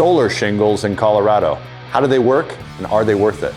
solar shingles in Colorado. How do they work, and are they worth it?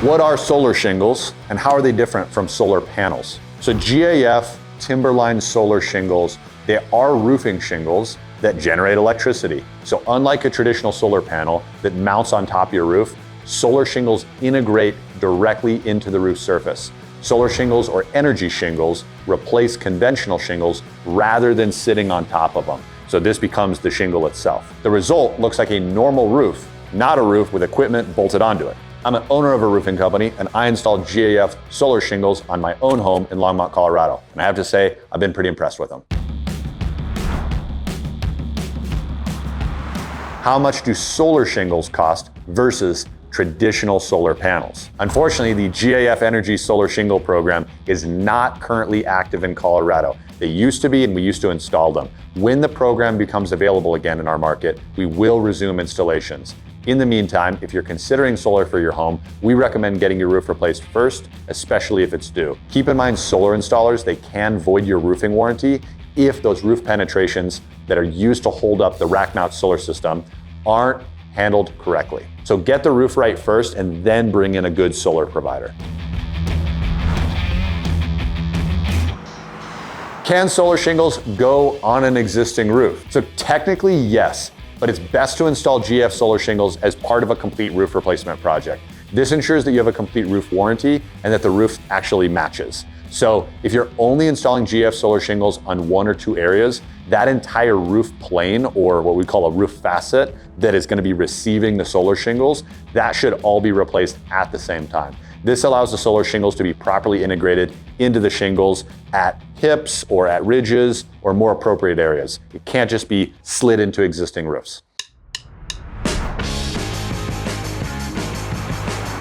What are solar shingles, and how are they different from solar panels? So GAF Timberline Solar shingles, they are roofing shingles that generate electricity. So unlike a traditional solar panel that mounts on top of your roof, solar shingles integrate directly into the roof surface. Solar shingles or energy shingles replace conventional shingles rather than sitting on top of them. So this becomes the shingle itself. The result looks like a normal roof, not a roof with equipment bolted onto it. I'm an owner of a roofing company, and I installed GAF solar shingles on my own home in Longmont, Colorado. And I have to say, I've been pretty impressed with them. How much do solar shingles cost versus traditional solar panels? Unfortunately, the GAF Energy Solar Shingle program is not currently active in Colorado. They used to be, and we used to install them. When the program becomes available again in our market, we will resume installations. In the meantime, if you're considering solar for your home, we recommend getting your roof replaced first, especially if it's due. Keep in mind, solar installers, they can void your roofing warranty if those roof penetrations that are used to hold up the rack mount solar system aren't handled correctly. So get the roof right first and then bring in a good solar provider. Can solar shingles go on an existing roof? So technically, yes, but it's best to install GAF solar shingles as part of a complete roof replacement project. This ensures that you have a complete roof warranty and that the roof actually matches. So if you're only installing GAF solar shingles on one or two areas, that entire roof plane, or what we call a roof facet, that is going to be receiving the solar shingles, that should all be replaced at the same time. This allows the solar shingles to be properly integrated into the shingles at hips or at ridges or more appropriate areas. It can't just be slid into existing roofs.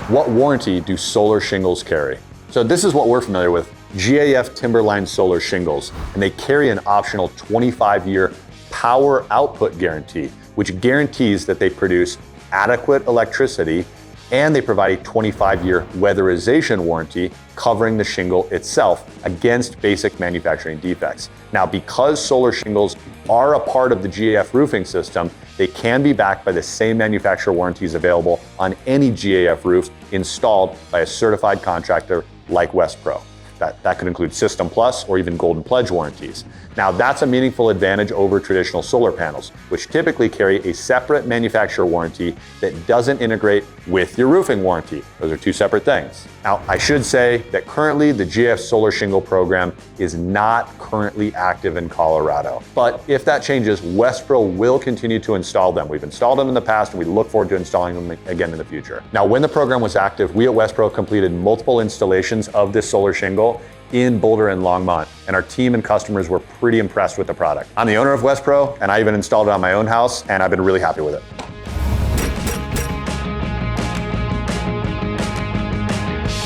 What warranty do solar shingles carry? So this is what we're familiar with, GAF Timberline Solar shingles, and they carry an optional 25-year power output guarantee, which guarantees that they produce adequate electricity, and they provide a 25-year weatherization warranty covering the shingle itself against basic manufacturing defects. Now, because solar shingles are a part of the GAF roofing system, they can be backed by the same manufacturer warranties available on any GAF roof installed by a certified contractor like WestPro. That could include System Plus or even Golden Pledge warranties. Now, that's a meaningful advantage over traditional solar panels, which typically carry a separate manufacturer warranty that doesn't integrate with your roofing warranty. Those are two separate things. Now, I should say that currently the GAF Solar Shingle program is not currently active in Colorado. But if that changes, WestPro will continue to install them. We've installed them in the past, and we look forward to installing them again in the future. Now, when the program was active, we at WestPro completed multiple installations of this solar shingle in Boulder and Longmont, and our team and customers were pretty impressed with the product. I'm the owner of WestPro, and I even installed it on my own house, and I've been really happy with it.